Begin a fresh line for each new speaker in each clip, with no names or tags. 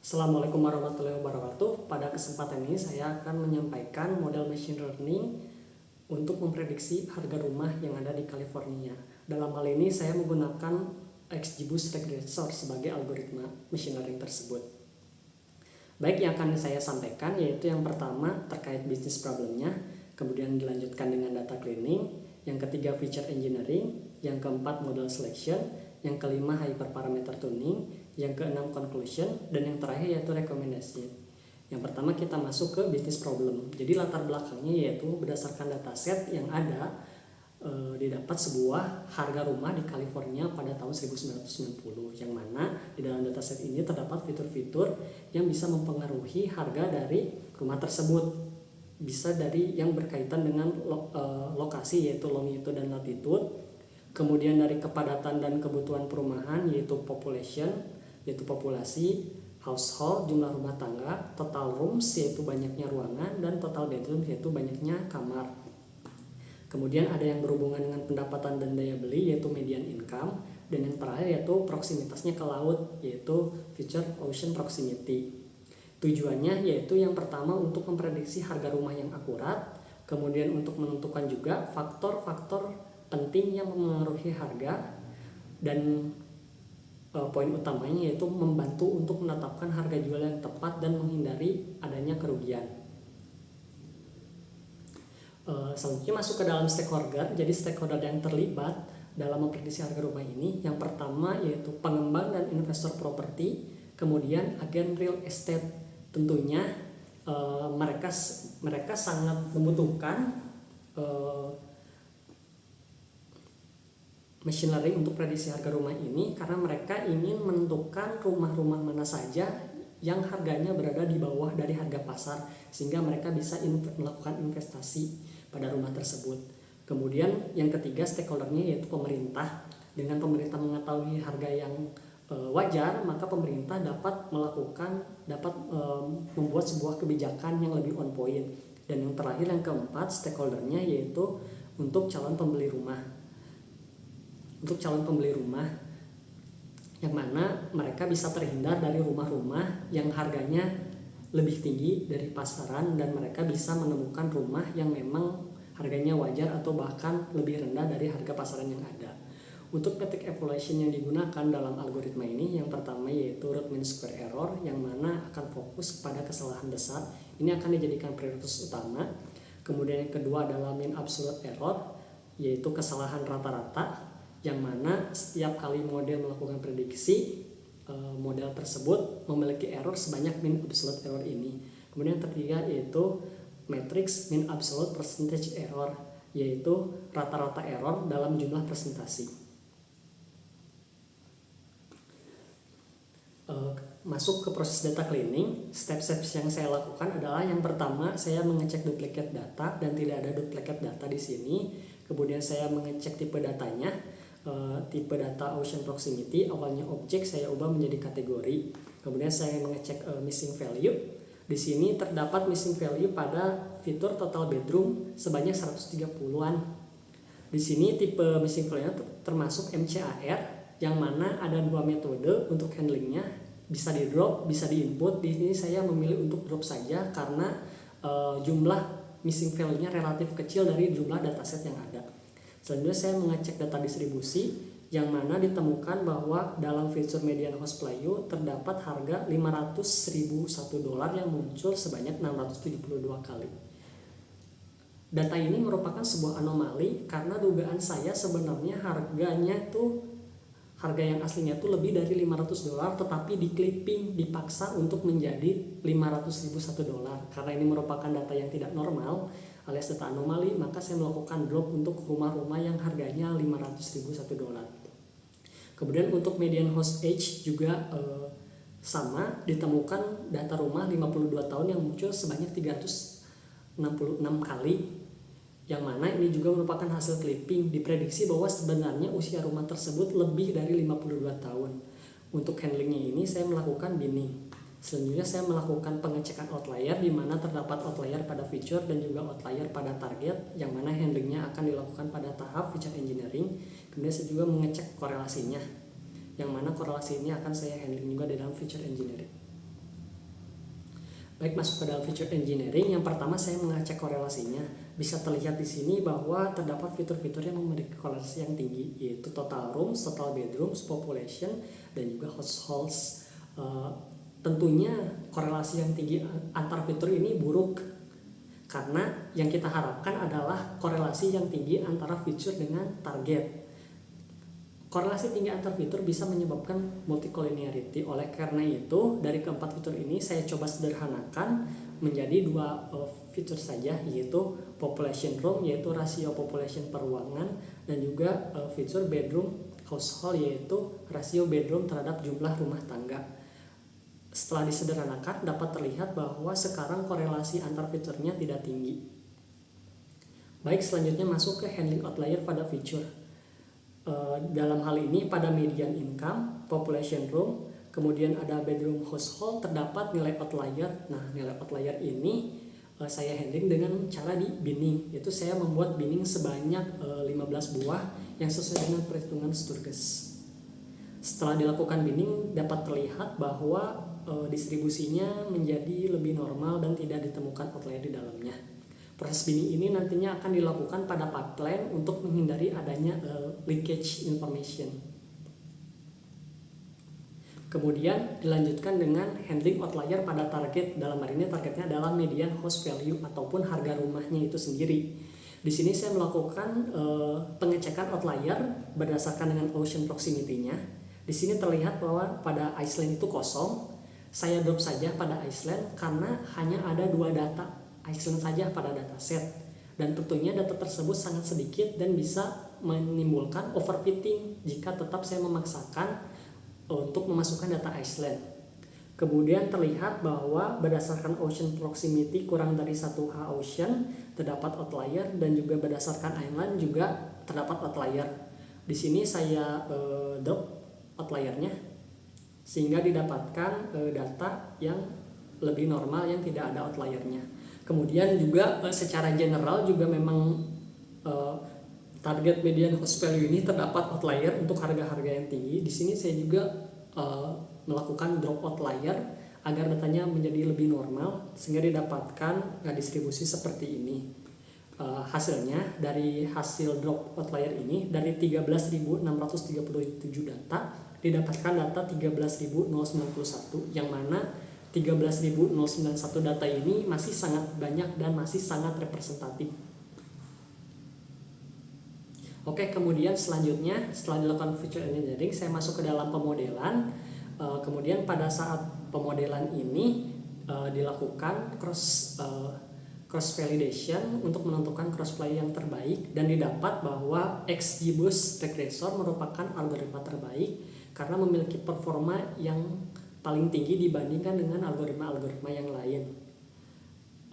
Assalamualaikum warahmatullahi wabarakatuh. Pada kesempatan ini saya akan menyampaikan model machine learning untuk memprediksi harga rumah yang ada di California. Dalam hal ini saya menggunakan XGBoost Regressor sebagai algoritma machine learning tersebut. Baik, yang akan saya sampaikan yaitu yang pertama terkait bisnis problemnya, kemudian dilanjutkan dengan data cleaning, yang ketiga feature engineering, yang keempat model selection, yang kelima hyperparameter tuning, yang keenam conclusion, dan yang terakhir yaitu recommendation. Yang pertama kita masuk ke business problem. Jadi latar belakangnya yaitu berdasarkan dataset yang ada didapat sebuah harga rumah di California pada tahun 1990, yang mana di dalam dataset ini terdapat fitur-fitur yang bisa mempengaruhi harga dari rumah tersebut. Bisa dari yang berkaitan dengan lokasi yaitu longitude dan latitude, kemudian dari kepadatan dan kebutuhan perumahan yaitu population yaitu populasi, household jumlah rumah tangga, total rooms yaitu banyaknya ruangan, dan total bedroom yaitu banyaknya kamar. Kemudian ada yang berhubungan dengan pendapatan dan daya beli yaitu median income, dan yang terakhir yaitu proximitasnya ke laut yaitu feature ocean proximity. Tujuannya yaitu yang pertama untuk memprediksi harga rumah yang akurat, kemudian untuk menentukan juga faktor-faktor penting yang mempengaruhi harga, dan poin utamanya yaitu membantu untuk menetapkan harga jual yang tepat dan menghindari adanya kerugian. Selanjutnya masuk ke dalam stakeholder. Jadi stakeholder yang terlibat dalam memprediksi harga rumah ini, yang pertama yaitu pengembang dan investor properti, kemudian agen real estate. Tentunya mereka sangat membutuhkan machine learning untuk prediksi harga rumah ini karena mereka ingin menentukan rumah-rumah mana saja yang harganya berada di bawah dari harga pasar, sehingga mereka bisa melakukan investasi pada rumah tersebut. Kemudian yang ketiga stakeholdernya yaitu pemerintah. Dengan pemerintah mengetahui harga yang wajar, maka pemerintah dapat membuat sebuah kebijakan yang lebih on point. Dan yang terakhir yang keempat stakeholdernya yaitu untuk calon pembeli rumah. Untuk calon pembeli rumah yang mana mereka bisa terhindar dari rumah-rumah yang harganya lebih tinggi dari pasaran, dan mereka bisa menemukan rumah yang memang harganya wajar atau bahkan lebih rendah dari harga pasaran yang ada. Untuk metric evaluation yang digunakan dalam algoritma ini, yang pertama yaitu root mean square error, yang mana akan fokus pada kesalahan besar. Ini akan dijadikan prioritas utama. Kemudian yang kedua adalah mean absolute error, yaitu kesalahan rata-rata, yang mana setiap kali model melakukan prediksi, model tersebut memiliki error sebanyak mean absolute error ini. Kemudian yang ketiga yaitu matrix mean absolute percentage error, yaitu rata-rata error dalam jumlah presentasi. Masuk ke proses data cleaning, step-step yang saya lakukan adalah yang pertama saya mengecek duplicate data dan tidak ada duplicate data di sini. Kemudian saya mengecek tipe datanya. Tipe data ocean proximity, awalnya objek saya ubah menjadi kategori. Kemudian saya mengecek missing value. Di sini terdapat missing value pada fitur total bedroom sebanyak 130-an. Di sini tipe missing value termasuk MCAR, yang mana ada dua metode untuk handlingnya, bisa di drop, bisa di input. Di sini saya memilih untuk drop saja karena jumlah missing value-nya relatif kecil dari jumlah dataset yang ada. Selanjutnya saya mengecek data distribusi, yang mana ditemukan bahwa dalam fitur median host value terdapat harga $500.001 yang muncul sebanyak 672 kali. Data ini merupakan sebuah anomali karena dugaan saya sebenarnya harga yang aslinya itu lebih dari $500, tetapi di clipping dipaksa untuk menjadi $500.001. Karena ini merupakan data yang tidak normal alias data anomali, maka saya melakukan drop untuk rumah-rumah yang harganya $500.001. Kemudian untuk median host age juga sama, ditemukan data rumah 52 tahun yang muncul sebanyak 366 kali, yang mana ini juga merupakan hasil clipping. Diprediksi bahwa sebenarnya usia rumah tersebut lebih dari 52 tahun. Untuk handlingnya ini saya melakukan binning. Selanjutnya saya melakukan pengecekan outlier, di mana terdapat outlier pada feature dan juga outlier pada target, yang mana handlingnya akan dilakukan pada tahap feature engineering. Kemudian saya juga mengecek korelasinya, yang mana korelasi ini akan saya handling juga di dalam feature engineering. Baik, masuk ke dalam feature engineering, yang pertama saya mengecek korelasinya. Bisa terlihat di sini bahwa terdapat fitur-fitur yang memiliki korelasi yang tinggi, yaitu total rooms, total bedrooms, population, dan juga households. Tentunya korelasi yang tinggi antar fitur ini buruk, karena yang kita harapkan adalah korelasi yang tinggi antara fitur dengan target. Korelasi tinggi antar fitur bisa menyebabkan multicollinearity. Oleh karena itu, dari keempat fitur ini saya coba sederhanakan menjadi dua fitur saja, yaitu population room, yaitu rasio population per ruangan, dan juga fitur bedroom household, yaitu rasio bedroom terhadap jumlah rumah tangga. Setelah disederhanakan, dapat terlihat bahwa sekarang korelasi antar fiturnya tidak tinggi. Baik, selanjutnya masuk ke handling outlier pada fitur. Dalam hal ini pada median income, population room, kemudian ada bedroom household, terdapat nilai outlier. Nah, nilai outlier ini saya handling dengan cara di binning, yaitu saya membuat binning sebanyak 15 buah yang sesuai dengan perhitungan Sturges. Setelah dilakukan binning, dapat terlihat bahwa distribusinya menjadi lebih normal dan tidak ditemukan outlier di dalamnya. Proses binning ini nantinya akan dilakukan pada pipeline untuk menghindari adanya leakage information. Kemudian dilanjutkan dengan handling outlier pada target. Dalam hal ini targetnya adalah median house value ataupun harga rumahnya itu sendiri. Di sini saya melakukan pengecekan outlier berdasarkan dengan ocean proximity-nya. Di sini terlihat bahwa pada Iceland itu kosong. Saya drop saja pada Iceland karena hanya ada 2 data Iceland saja pada dataset, dan tentunya data tersebut sangat sedikit dan bisa menimbulkan overfitting jika tetap saya memaksakan untuk memasukkan data Iceland. Kemudian terlihat bahwa berdasarkan ocean proximity kurang dari 1H ocean terdapat outlier, dan juga berdasarkan island juga terdapat outlier. Di sini saya drop outliernya sehingga didapatkan data yang lebih normal yang tidak ada outliernya. Kemudian juga secara general juga memang target median house value ini terdapat outlier untuk harga-harga yang tinggi. Di sini saya juga melakukan drop outlier agar datanya menjadi lebih normal sehingga didapatkan distribusi seperti ini. Hasilnya dari hasil drop outlier ini, dari 13.637 data didapatkan data 13.091, yang mana 13.091 data ini masih sangat banyak dan masih sangat representatif. Oke, kemudian selanjutnya setelah dilakukan feature engineering, saya masuk ke dalam pemodelan. Kemudian pada saat pemodelan ini dilakukan cross validation untuk menentukan crossplay yang terbaik, dan didapat bahwa XGBoost regressor merupakan algoritma terbaik karena memiliki performa yang paling tinggi dibandingkan dengan algoritma-algoritma yang lain.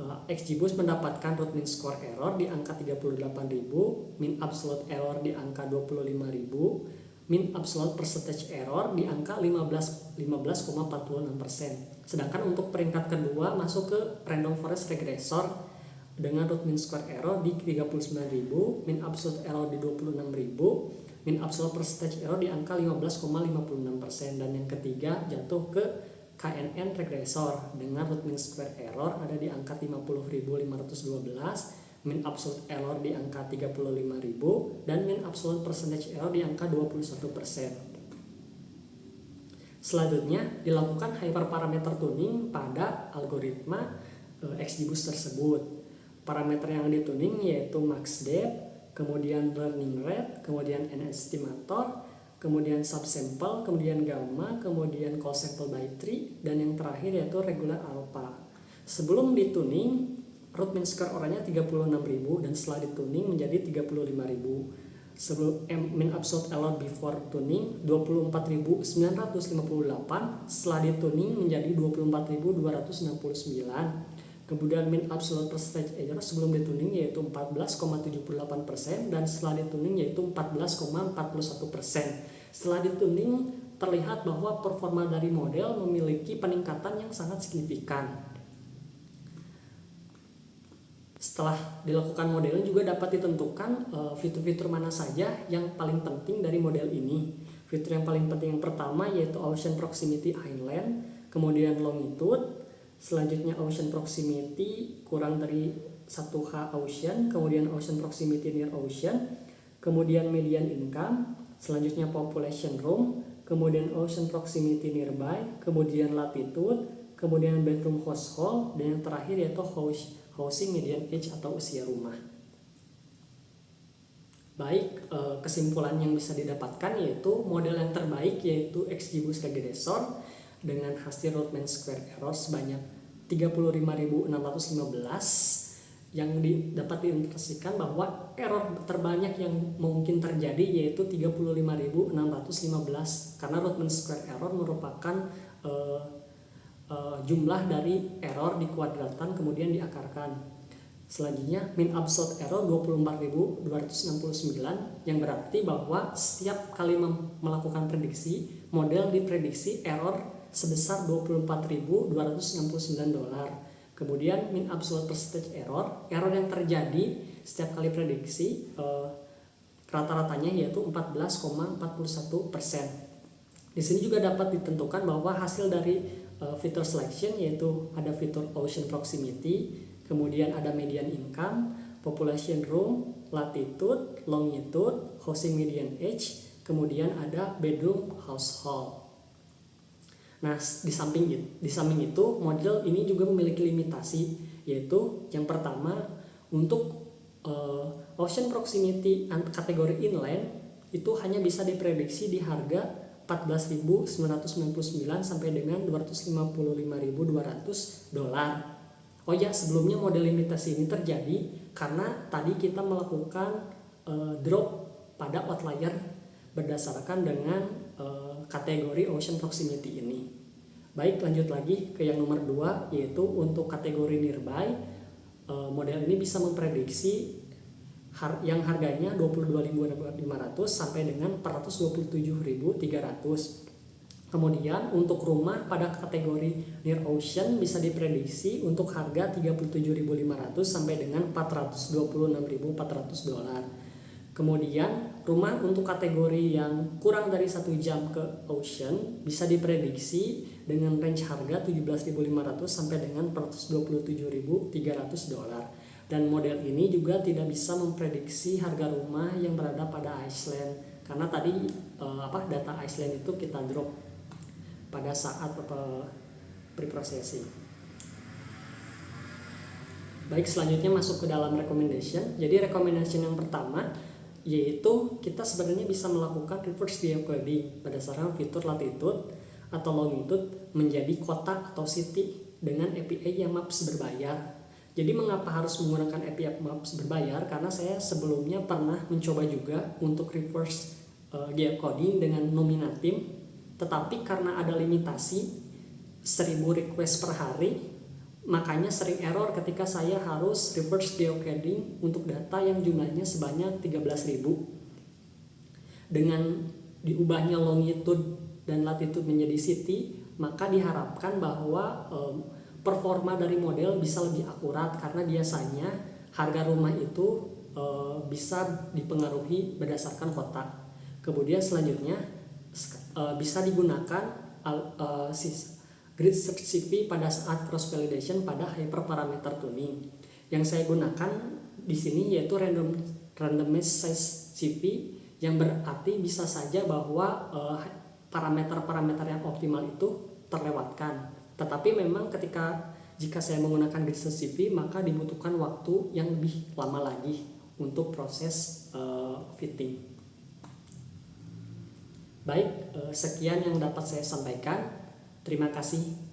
XGBoost mendapatkan root mean square error di angka 38.000, mean absolute error di angka 25.000, mean absolute percentage error di angka 15,46%. Sedangkan untuk peringkat kedua masuk ke random forest regressor dengan root mean square error di 39.000, mean absolute error di 26.000, mean absolute percentage error di angka 15,56%, dan yang ketiga jatuh ke KNN regressor dengan root mean square error ada di angka 50.512, mean absolute error di angka 35.000, dan mean absolute percentage error di angka 21%. Selanjutnya dilakukan hyperparameter tuning pada algoritma XGBoost tersebut. Parameter yang dituning yaitu max depth, kemudian learning rate, kemudian n estimator, kemudian subsample, kemudian gamma, kemudian call sample by tree, dan yang terakhir yaitu regular alpha. Sebelum dituning, root mean square error-nya 36.000 dan setelah dituning menjadi 35.000. Sebelum mean absolute error before tuning 24.958, setelah dituning menjadi 24.269. Kemudian mean absolute percentage error sebelum dituning yaitu 14,78% dan setelah dituning yaitu 14,41%. Setelah dituning terlihat bahwa performa dari model memiliki peningkatan yang sangat signifikan. Setelah dilakukan modeling juga dapat ditentukan fitur-fitur mana saja yang paling penting dari model ini. Fitur yang paling penting yang pertama yaitu ocean proximity island, kemudian longitude, Selanjutnya ocean proximity kurang dari 1H ocean, kemudian ocean proximity near ocean, kemudian median income, selanjutnya population room, kemudian ocean proximity nearby, kemudian latitude, kemudian bedroom household, dan yang terakhir yaitu housing median age atau usia rumah. Baik, kesimpulan yang bisa didapatkan yaitu model yang terbaik yaitu XGBoost regressor dengan hasil root mean square error sebanyak 35.615 yang dapat diinterpretasikan bahwa error terbanyak yang mungkin terjadi yaitu 35.615 karena root mean square error merupakan jumlah dari error dikuadratan kemudian diakarkan. Selanjutnya mean absolute error 24.269 yang berarti bahwa setiap kali melakukan prediksi model diprediksi error sebesar $24.269. Kemudian mean absolute percentage error yang terjadi setiap kali prediksi rata-ratanya yaitu 14,41%. Di sini juga dapat ditentukan bahwa hasil dari fitur selection yaitu ada fitur ocean proximity, kemudian ada median income, population room, latitude, longitude, housing median age, kemudian ada bedroom household. Nah, di samping itu model ini juga memiliki limitasi, yaitu yang pertama untuk ocean proximity kategori inland itu hanya bisa diprediksi di harga 14.999 sampai dengan $255.200. Oh ya, sebelumnya model limitasi ini terjadi karena tadi kita melakukan drop pada outlier berdasarkan dengan kategori ocean proximity ini. Baik, lanjut lagi ke yang nomor 2 yaitu untuk kategori nearby. Model ini bisa memprediksi yang harganya 22.500 sampai dengan 427.300. Kemudian untuk rumah pada kategori near ocean bisa diprediksi untuk harga 37.500 sampai dengan $426.400. Kemudian rumah untuk kategori yang kurang dari 1 jam ke ocean bisa diprediksi dengan range harga 17.500 sampai dengan $427.300. Dan model ini juga tidak bisa memprediksi harga rumah yang berada pada Iceland karena tadi data Iceland itu kita drop pada saat preprocessing. Baik, selanjutnya masuk ke dalam recommendation. Jadi recommendation yang pertama yaitu kita sebenarnya bisa melakukan reverse geocoding berdasarkan fitur latitude atau longitude menjadi kota atau city dengan API yang Maps berbayar. Jadi mengapa harus menggunakan API Maps berbayar? Karena saya sebelumnya pernah mencoba juga untuk reverse geocoding dengan Nominatim, tetapi karena ada limitasi 1000 request per hari, makanya sering error ketika saya harus reverse geocoding untuk data yang jumlahnya sebanyak 13.000. Dengan diubahnya longitude dan latitude menjadi city, maka diharapkan bahwa performa dari model bisa lebih akurat karena biasanya harga rumah itu bisa dipengaruhi berdasarkan kota. Kemudian selanjutnya bisa digunakan grid search CV pada saat cross validation pada hyperparameter tuning. Yang saya gunakan di sini yaitu randomized size CV yang berarti bisa saja bahwa parameter-parameter yang optimal itu terlewatkan. Tetapi memang jika saya menggunakan grid search CV maka dibutuhkan waktu yang lebih lama lagi untuk proses fitting. Baik, sekian yang dapat saya sampaikan. Terima kasih.